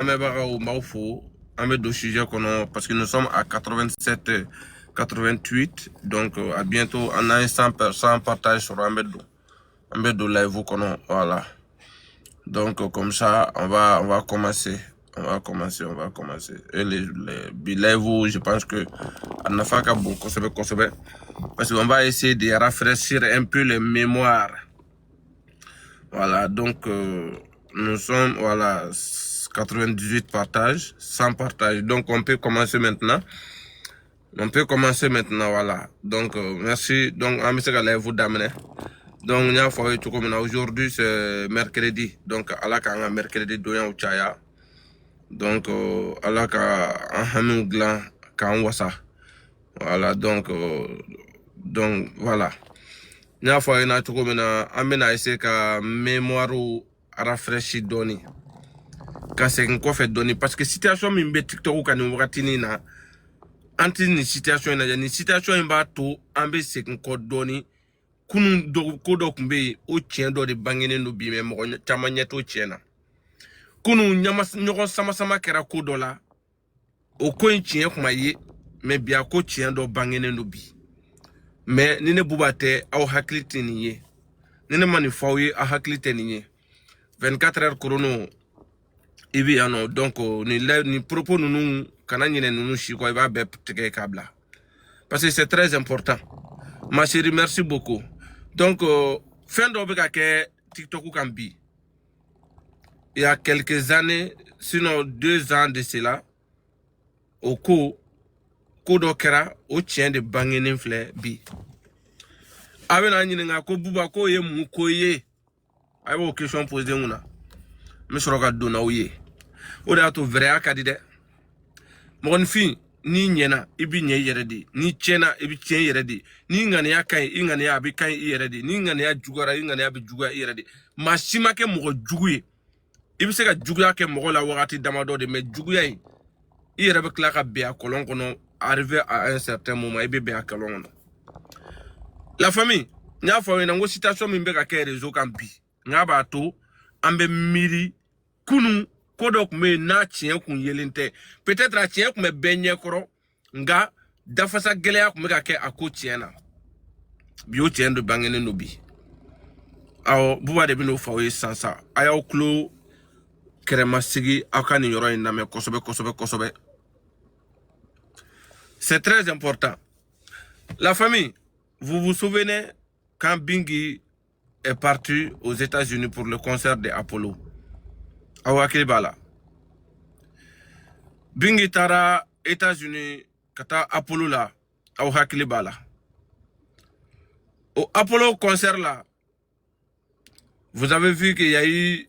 Namebaga ou Maufo, on met deux sujets parce que nous sommes à 87, 88, donc à bientôt, on a un 100% partage sur un de live qu'on voilà. Donc comme ça, on va commencer. On va commencer. Et les live, je pense que on a fait bon, parce qu'on va essayer de rafraîchir un peu les mémoires. Voilà, donc nous sommes, voilà, 98 partages, 100 partages. Donc on peut commencer maintenant. Voilà. Donc merci. Donc on va vous d'amener. Donc aujourd'hui c'est mercredi. Donc à la mercredi doyen chaya. Donc à la un glan kan wasa. Voilà, donc voilà. N'a fois na tuko mina amena essayer ka mémoire rafraîchir doni. Ka c'est ko fait doni parce que situation min be TikTok ka ni wakati ni na anti ni situation na ni situation imba to ambe c'est ko doni kunu do ko do kumbe o tien do de bangene no bi me mo chamanya to tiena. Kunu nyama nyoko sama kera ko do la o ko tien kuma ye me bia ko tien do bangene no bi. Mais ni ne bubate au haklite niye. Ni ne manifawe a haklite niye. 24 heures chrono ibi ano donc ni propos nous kana nyine nous chiko iba be teke kabla. Parce que c'est très important. Ma chérie, merci beaucoup. Donc fin d'obéga ke TikTok kambi. Il y a quelques années, sinon 2 ans de cela, au ko dokera au tien de bangene fle bi. Awe na nyinga ko buba ko ye mu ko ye ay wo question posé nguna me soroka dona oye o da to vrai akadi de mon fi ni nyena ibi nye yeredi ni chena ibi chen yeredi ni ngane ya kai ingane ya bi kai yeredi ni ngane ya jugara ingane ya bi juga yeredi mashima ke mo juguye ibi se ka juguya ke mo la wakati damado de me juguya yi yerebe klaka be a kolon kono arrivé à un certain moment ibi be a kolon kono. La famille, n'a pas une situation mimbe ka ke réseau kan bi. Nga ba to ambe miri kunu kodok me na tien kun yelente. Peut-être a tien kun me benye koro nga dafasa gelea kun me ka ke ako tiena. Bio tien de bangene no bi. Awo buba de bino fawe sansa. Aya oklo krema sigi akani yoro ina me kosobe. C'est très important. La famille, vous vous souvenez quand Bingi est parti aux États-Unis pour le concert de Apollo? Awakili Bala. Bingi tara États-Unis kata Apollo là. Awakili Bala. Au Apollo concert là, vous avez vu qu'il y a eu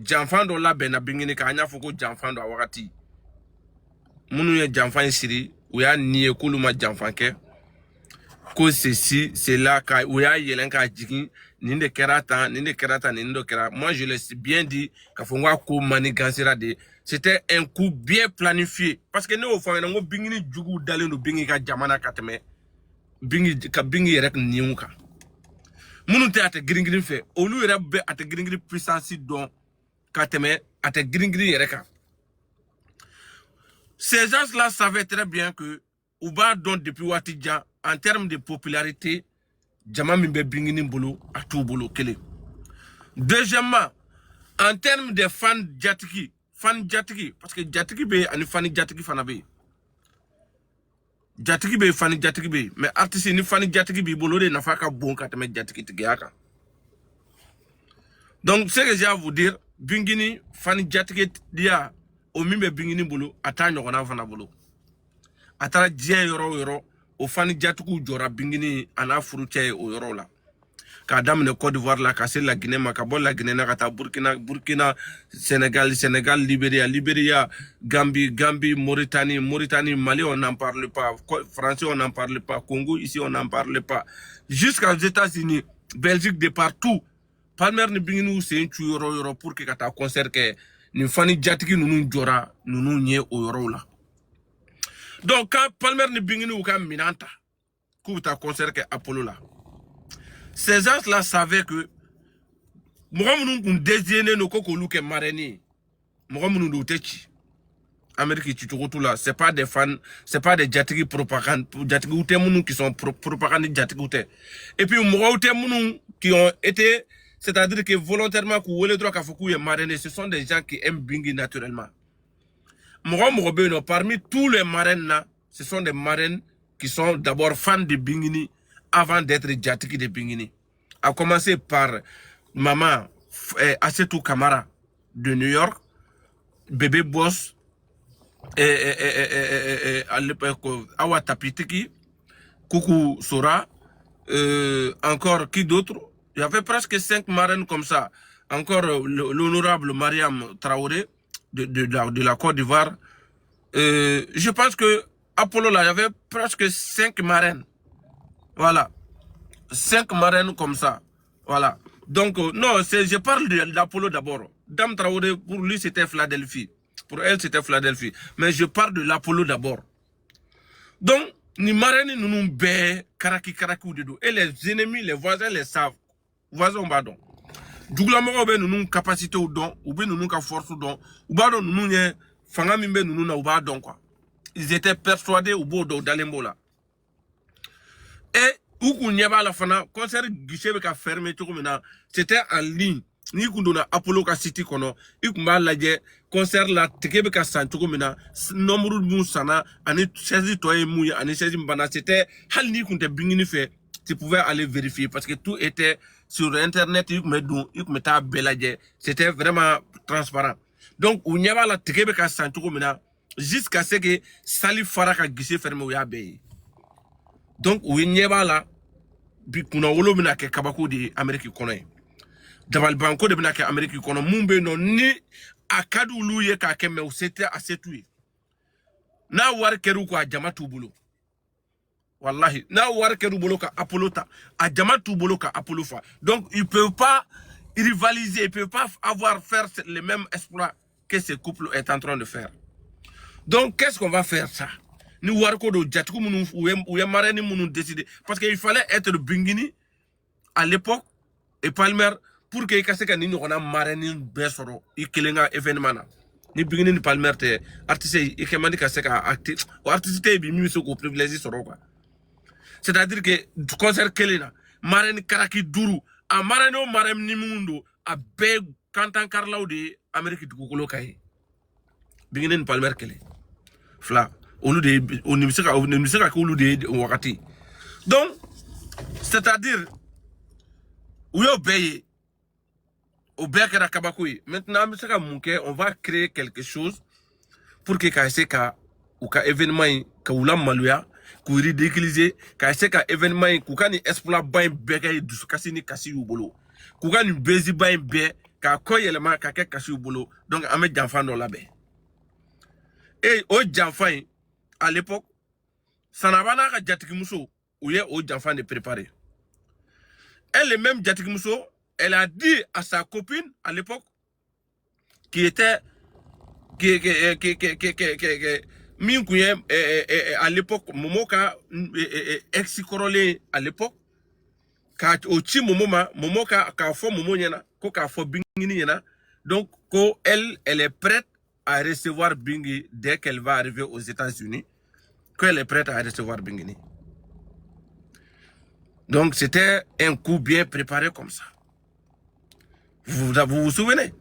Janfando là ben Bingi ni kanya foko Janfando awakati. Munu ya Janfan siri, ou ya niye kuluma Janfanke. Que ceci, c'est là, où il y a yelenka jigin, ninde kerata, nindo kera. Moi, je l'ai bien dit, c'était un coup bien planifié. Parce que nous, au fond, nous bingini jugu dalen no bingi ka jamana kateme, bingi yerek niunka. Munu te ate gringrin fait, olu yere be ate gringrin puissance don kateme, ate gringrin yereka. Ces gens-là savaient très bien que, Ouba don depuis Watidja, en termes de popularité, Djama Mimbe Bingini Bolo, à tout Bolo Kele. Deuxièmement, en termes de fans Djatiki, parce que Djatiki be, ani fani Djatiki fanabe. Djatiki be, fani Djatiki be, mais artiste ni fani Djatiki be, Bolo de nafaka bon katame Djatiki tigeaka. Donc, ce que j'ai à vous dire, Bingini, fani Djatiki dia, au Mimbe Bingini Bolo, ata nyokona fana Bolo. Atara dien yoro, au fani Djatuku jora Bingini, ana furuche o yoro la. Kadam ne Côte d'Ivoire la cassé la Guinée, Makabol la Guinée, Nakata, Burkina, Sénégal, Libéria, Gambie, Mauritanie, Mali, on n'en parle pas. Français, on n'en parle pas. Congo, ici, on n'en parle pas. Jusqu'aux États-Unis, Belgique, de partout. Palmer ne binginu c'est un yoro pour que kata concert que ni fani Djatiki nous jora, nous nye au yoro la. Donc, quand Palmer ne binginu ka minanta, kuta concert que Apollo là. Ces gens-là savaient que moi, nous désignons nos cocolous qui marraine. Amérique là, c'est pas des fans, c'est pas des jatigi propagande, jatigi qui sont propagande jatigi. Et puis qui ont été, c'est-à-dire que volontairement ce sont des gens qui aiment Bingi naturellement. Parmi tous les marraines là, ce sont des marraines qui sont d'abord fans de Bingini avant d'être jatigi de Bingini. A commencer par maman Assetou Kamara de New York, bébé boss à l'époque Awa Tapitiki, Koukou Sora, encore qui d'autre? Il y avait presque 5 marraines comme ça. Encore l'honorable Mariam Traoré de la Côte d'Ivoire. Je pense que Apollo là, il y avait presque 5 marraines. Voilà. 5 marraines comme ça. Voilà. Donc, non, je parle d'Apollo d'abord. Dame Traoré, pour lui, c'était Philadelphie. Pour elle, c'était Philadelphie. Mais je parle de l'Apollo d'abord. Donc, ni marraines, nous nous bé, karaki ou de dos. Et les ennemis, les voisins les savent. Voisins, pardon. Dougla moko be nous capacité ou don, ou be nous force ou don, ou ba don nous nye, fanga mimbe nous na ou ba don quoi. Ils étaient persuadés au bout d'Alembo là. Et où nyaba la fana concert guichet ka fermé tout comme c'était en ligne. Ni kundona Apollo ka city kono, ikumba laje concert la tekebe ka santo comme nombre de sana ani chaise toye mouya ani chaise mbana c'était hal ni kunte bingini fait. Tu pouvais aller vérifier parce que tout était sur internet, c'était vraiment transparent. Donc, on y a la tekebe ka santo comme jusqu'à ce que Salif Farah ka guichet fermé ou ya beye. Donc, on y a la bi kuna wolo mina ke kabako di Amérique kono. Dabal banko de mina ke Amérique kono mumbe no ni akadu luye ka keme ou c'était assez tout. Na war keru ko jama tubulo. Wallahi, na war keru bolo ka Apollo ta, a jama tubulo ka Apollo fa. Donc, ils peuvent pas rivaliser, ils peuvent pas faire les mêmes exploits que ce couple est en train de faire. Donc, qu'est-ce qu'on va faire ça? Nous warko do jatku munu ou marani munu décider parce qu'il fallait être Bingini à l'époque et Palmer pour que kase ka ni on a marani besoro i kelenga événement na ni Bingini ni Palmer te artiste i kemandi kase ka artiste ou artiste bi mi so ko privilège soro quoi. C'est-à-dire que du concert kelena marani karaki duru a marani o marani ni mundo a be kantan karlaw de Amérique du kokolo kay Bingini ni Palmer kele fla. Donc, c'est-à-dire, maintenant, on va créer quelque chose pour que événement ridiculiser événement exploit donc et au à l'époque, Sanabana a Jatikimuso, où il y a aux enfants de préparer. Elle, même Jatikimuso, elle a dit à sa copine à l'époque, qui était, à l'époque, Momoka, ex-corolé à l'époque, quand Ochi Momoka, quand fo Momonyana, quand fo Bingini, donc, elle est prête à recevoir Bingi dès qu'elle va arriver aux États-Unis, qu'elle est prête à recevoir Bingini. Donc c'était un coup bien préparé comme ça. Vous vous souvenez?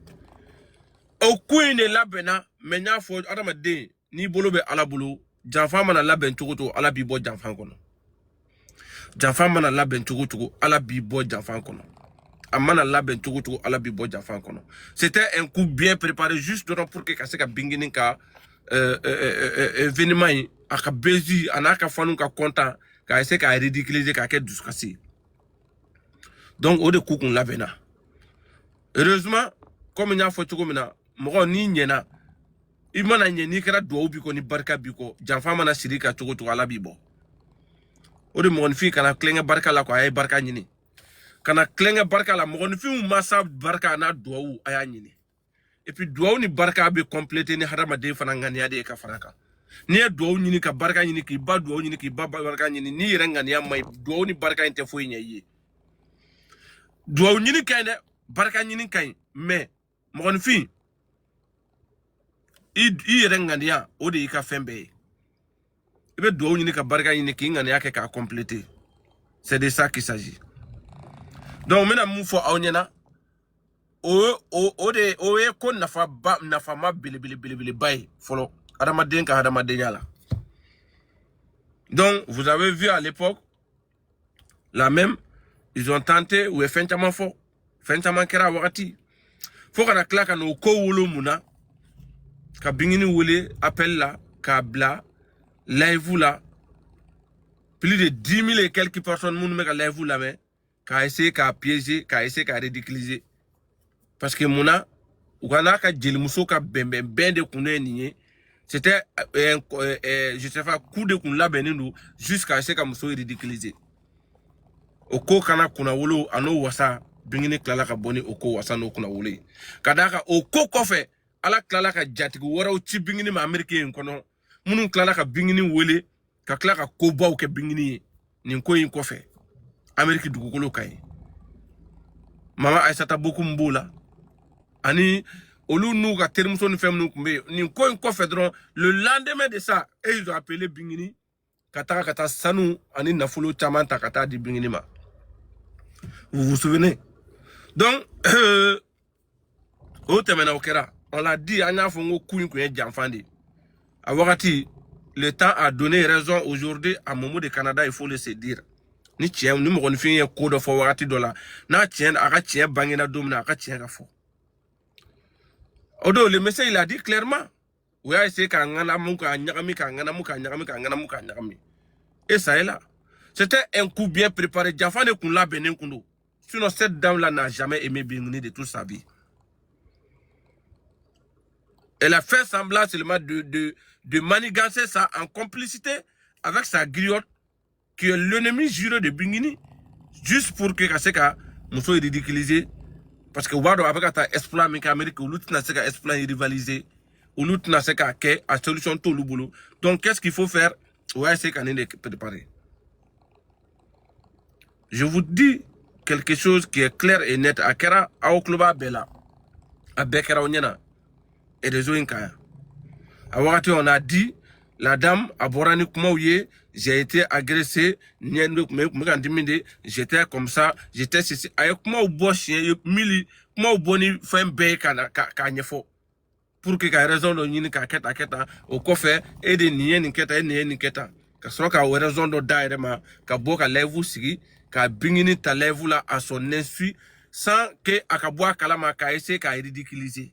Au coup il est là bena, maintenant faut adamade ni bolo be ala bolo, janfa mana la ben tukuto ala bibo janfa kono. Janfa mana la ben tukuto ala bibo janfa kono. Amana laben tukutu ala bibo jafan kono. C'était un coup bien préparé juste pour que kaseka bingini ka événement aka bezi anaka fanu ka content ka essayer ka ridiculiser ka ke duskasi. Donc au de coup qu'on l'avena. Heureusement comme nya fo tuko mina mo ni nyena imana nyeni kara do obi ko ni barka biko janfa mana sirika tukutu ala bibo. O de mo fi kana klenga barka la ko ay barka nyini. Kana klenga barka la mɔgɔ nifin masa barka na duwawu aya ɲini et puis duwawu ni barka be compléter ni hadamaden fana ŋaniya de ka fara kan ni ye duwawu ɲini ka barka ɲini k'i ba duwawu ɲini k'i ba barka ɲini ni yɛrɛ ŋaniya ma duwawu ni barka in tɛ foyi ɲɛ i ye duwawu ɲini ka ɲi dɛ barka ɲini ka ɲi mais mɔgɔ nifin i rengania o de i ka fembe i be do ni ka barka ni ki ngania ke ka compléter. C'est de ça qu'il s'agit. Donc maintenant mu fo awnyana o e ko nafa ma bele bay folo adama denka adama denyala. Donc vous avez vu à l'époque la même ils ont tenté ou effectivement fo fentama kera wakati fo kana klaka no ko wolo muna ka bingini wole appel la ka bla live la plus de 10 000 et quelques personnes moun me ka live la mais ka essayer ka piéger ka essayer ka ridiculiser parce que muna ukana ka jeli muso ka ben de kune nié c'était je sais pas coup de kun la benindu jusqu'à essayer ka muso ridiculiser oko kana kuna wolo ano wasa bingini klala ka boni oko wasa no kuna wole kadaka oko kofe ala klala ka jatigu wara uchi bingini ma americain kono munu klala ka bingini wole ka klala ka koba ke bingini ni ko yin kofe amerique dugukolo kai mama aisata boku mbola ani olu nou ka termuso ni fem nou kumbe ni ko yin kofe dron le lendemain de ça et ils ont appelé bingini kata sanu ani nafulo chamanta kata di bingini ma. Vous vous souvenez? Donc, on l'a dit, le temps a donné raison aujourd'hui à Momo de Canada, il faut le se dire. Ni tien, nous m'avons fait un code de forward dollar. Na tien, aga tien, bangena domina, aga tien gafo. Odo, le message il a dit clairement. Oui, c'est qu'un gana muka, nyagami, kangana muka, nyagami. Et ça est là. C'était un coup bien préparé. Jafane Koula Benin Kundo. Sinon, cette dame-là n'a jamais aimé Binguni de toute sa vie. Elle a fait semblant seulement de manigancer ça en complicité avec sa griotte, qui est l'ennemi juré de Binguni, juste pour que Kaseka Mousso est ridiculisé. Parce que Wado avec ta exploit Amérique, ou l'autre n'a pas exploit rivalisé, ou l'autre n'a pas à solution tout le boulot. Donc, qu'est-ce qu'il faut faire? Ouais, c'est qu'on est préparé. Je vous dis quelque chose qui est clair et net. Akera Aokloba Bella, à Bekera Onyana et des Oinkaya. À Wakati, on a dit, la dame, à Borani Kumaouye, j'ai été agressé, j'étais comme ça, j'étais ceci. Ayo Kumaou Boshi, Mili, Kumaou Boni, fait un béka Kanyefo. Pour que la raison de Nini Kaketa, au coffre, et de Nien Niketa, Niketa. Kasroka ou raison de Dairema, Kaboka Levu Sigi, ka bingini ta lèvre là à son insu sans que akabwa kalama ka essayer ka ridiculiser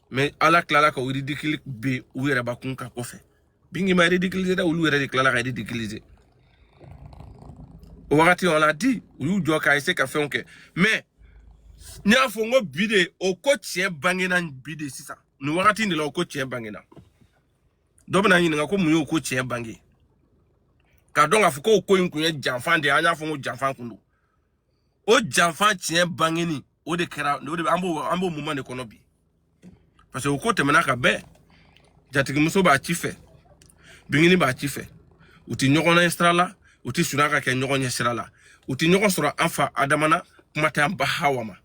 mais ala klala ka ridiculiser be ou reba kun ka ko fait bingi ma ridiculiser da ou reba klala ka ridiculiser o wakati on l'a dit ou jo ka essayer ka fait onke mais nya fongo bide o ko tien bangena bide sisa no wakati ni la o ko tien bangena dobna ni nga ko mu yo ko tien bangi donc a fuko ko yunkunye janfan de anya fongo janfan kundu o janfan tien bangeni o de kera o de ambo moment de konobi parce que ko temena ka be jatigi muso ba chife bingini ba chife uti nyoko na estrala uti sunaka ke nyoko nyesrala uti nyoko sura anfa adamana kumata amba hawama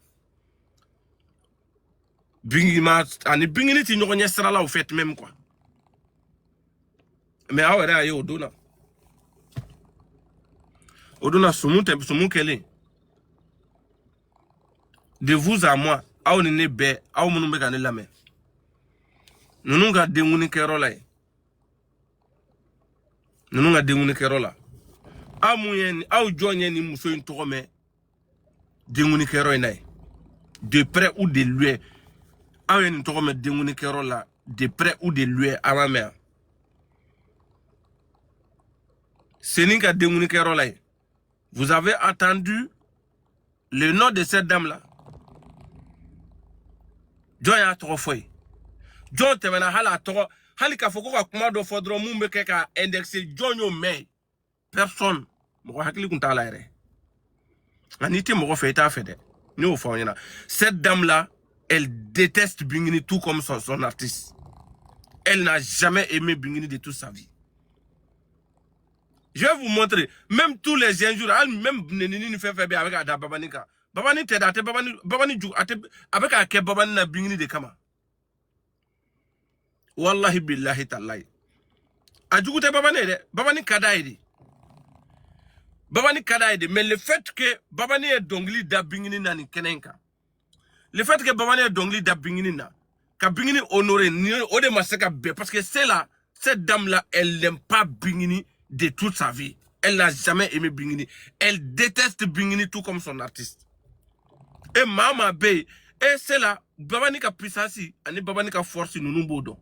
bingi ma ani bingini ti nyoko nyesrala au fait même quoi mais awere ayo dona Odona sumun kele. De vous à moi, aw ne be, aw munu be kanela me. Nunu ga denguni kerola. Nunu ga denguni kerola. Amuyen, aw jonyen ni muso ntoko me. Denguni kero inay. De près ou de loin. Aw yen ntoko me denguni kerola, de près ou de loin à ma mère. Seninga denguni kerola. Vous avez entendu le nom de cette dame-là? John a trop fait. John te mena hala trop. Hali ka foko ka kuma do fodro mumbe ke ka indexé John yo me. Personne. Mo hakili kunta la ere. Anité mo fait ta fait de. Ni au fond yana. Cette dame-là, elle déteste Bingini tout comme son artiste. Elle n'a jamais aimé Bingini de toute sa vie. Je vais vous montrer, même tous les injures, même Nenini fait faire avec Ada Babanika. Babani te date, Babani jou, avec Ake Babani na Bingini de Kama. Wallahi billahi tallahi. Adjougouté Babane de. Babani Kadaïdi. Babani Kadaïdi. Mais le fait que Babani est dongli da bingini nani kenenka. Le fait que Babani est dongli da bingini na. Ka bingini honoré. Ode maseka be. Parce que c'est là. Cette dame-là, elle n'aime pas Bingini de toute sa vie. Elle n'a jamais aimé Bingini. Elle déteste Bingini tout comme son artiste. Et Mama Bey, et c'est là, Babani ka puissance, et Babani ka force, nous nous boudons.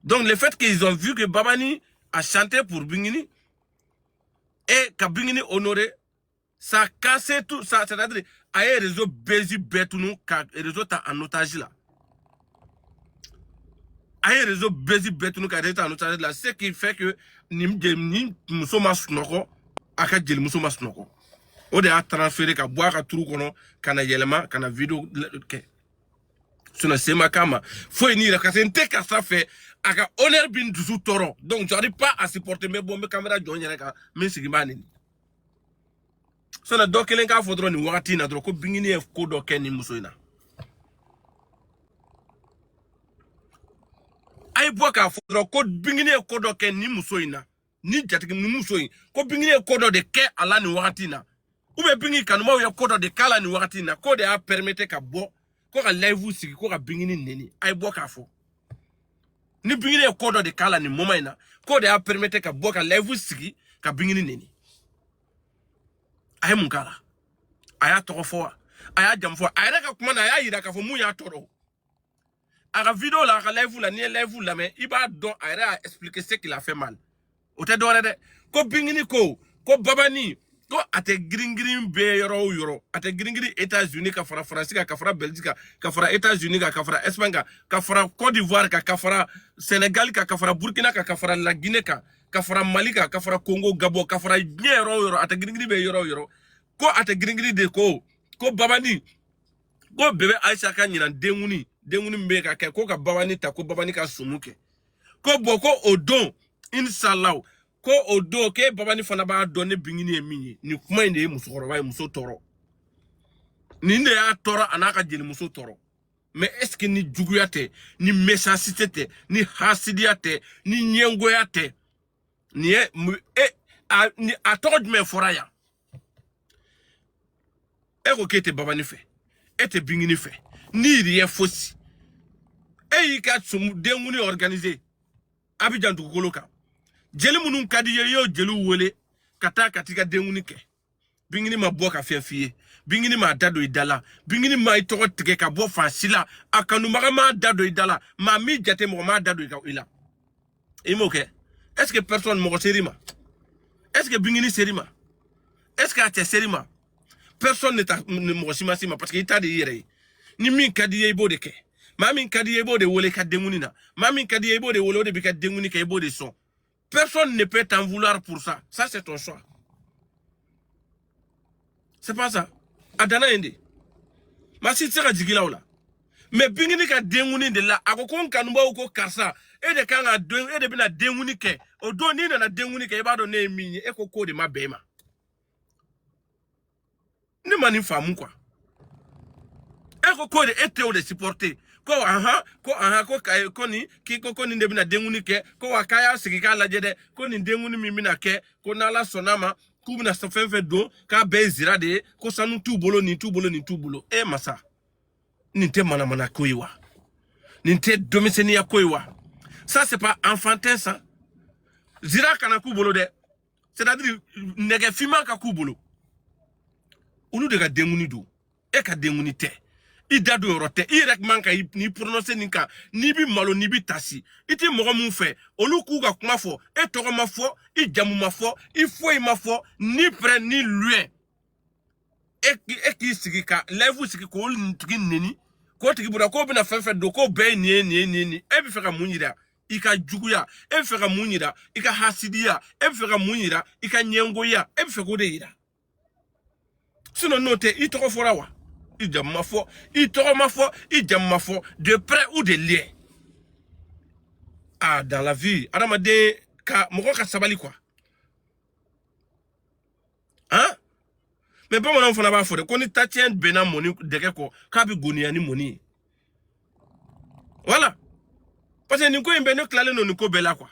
Donc le fait qu'ils ont vu que Babani a chanté pour Bingini, et que Bingini honoré, ça a cassé tout, ça, c'est-à-dire, il y a un réseau bézi bétounou, un réseau en otage là. Il y a un réseau bézi bétounou, un réseau en otage là. Ce qui fait que ni musoma snoko, aka djel musoma snoko. On a transféré, ka boire, ka trou kono, kana yelema, kana vidéo, ok. Sona sema kama. Faut ni la kase nte ka ça fait, aka honneur bin dusu toro. Donc j'arrive pas à supporter mes bombes caméra djonyere ka, mais c'est qui sona dokelen ka fodro ni wakati na dro ko bingini e ko do ken ni musoina ay boka fodro ko bingini e ko do ken ni musoina ni jatigi ni musoin ko bingini e ko do de ke ala ni wakati na ube bingi kanuma we ko do de kala ni wakati na ko de a permettre ka bo ko ka live sigi ko ka bingini neni ay boka fo ni bingini e ko do de kala ni momaina ko de a permettre ka bo ka live sigi ka bingini neni ay munkala aya tokofo aya jamfo aya ka kuma na aya yira ka fo mu ya toro aga vidéo la ka live la ni live la mais il va don aya expliquer ce qu'il a fait mal o te dore de ko bingini ko Babani ko ate gringring be yoro ate gringring États-Unis ka fara France ka fara Belgique ka fara États-Unis ka fara Espagne ka fara Côte d'Ivoire ka fara Sénégal ka fara Burkina ka fara la Guinée ka fara Mali ka fara Congo Gabon ka fara yoro ate gringring be yoro ko ate gringring de ko Babani ko bébé Aïcha ka nyina denguni mbe ka ko ka Babani ta ko Babani ka sumuke ko boko odon inshallah ko odo ke Babani fana ba donné bingini e minyi ni kuma inde e musokoroba e muso toro ni nde ya toro anaka jeli muso toro mais est-ce que ni juguyate ni méchanceté te ni hasidiate ni nyengoyate ni ni atord me foraya e ko kete Babani fe ete bingini fe ni rien fossi e yika sumu denguni organisé Abidjan Dugukoloka jeli munun kadiye yo jelu wole kata katika denguni ke bingini ma boka fiye bingini ma dado idala bingini ma itoro tike ka bo fasila akanu ma dado idala ma mi jate mo ma dado ila imoke est-ce que personne mo serima est-ce que bingini serima est-ce que ate serima personne ne mo sima parce que ita de yere ni min kadiye bo de ke ma min kadiye bo de wole ka denguni na ma min kadiye bo de wole de bi ka denguni ke bo de son. Personne ne peut t'en vouloir pour ça. Ça, c'est ton choix. C'est pas ça. Adana indi. Ma si tsaka jigila ola. Mais bingini ka denguni de la. Ako kon kanumba uko karsa. E de kanga den e de bina denguni ke. O do ni na denguni ke ba do ne minyi e ko de ma bema. Ni mani famu kwa. E ko de ete o de supporter. Ko ni kiko ko ni ndebina denguni ke ko wakaya sigika la jede ko ni denguni mimina ke ko nala sonama ku bina safenfe do ka bezira de ko sanu tubolo e masa ninte mana koiwa ninte domiseni ya koiwa ça c'est pas enfantin ça zira kana kubolo de c'est-à-dire nege fima ka kubolo unu de ka denguni do e ka denguni te I dado yorote I rek manka ni prononcer ninka ni bi malo ni bi tasi iti mogo mun fe olu ku ga kuma fo e togo ma fo I jamu ma fo I foi ma fo ni pre ni luen e ki sigi ka levu sigi ko ntigi neni ko tigi bura ko bina fefe do ko be ni e bi fe ka munyira I ka juguya e bi fe ka munyira I ka hasidiya e bi fe ka munyira I ka nyengoya e bi fe ko de yira sinon note I togo fora wa I jam ma fo, I toro ma fo, I jam ma fo, de près ou de loin. Ah, dans la vie, Adamade, ka, moko ka sabali quoi. Hein? mais bamanan fana b'a fɔ dɛ ko ni tatiɲɛ bɛnna mɔni dɛgɛ kɔ k'a bɛ goniya ni mɔni ye voilà parce que nin ko in bɛ ne tilalen don nin ko bɛɛ la quoi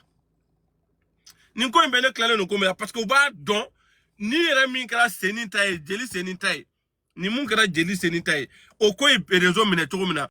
nin ko in bɛ ne tilalen don ko bɛɛ la parce que u b'a dɔn ni yɛrɛ min kɛra Seni ta ye jeli Seni ta ye ni mun kɛra jeli Seni ta ye o ko in réseau minɛ cogo min na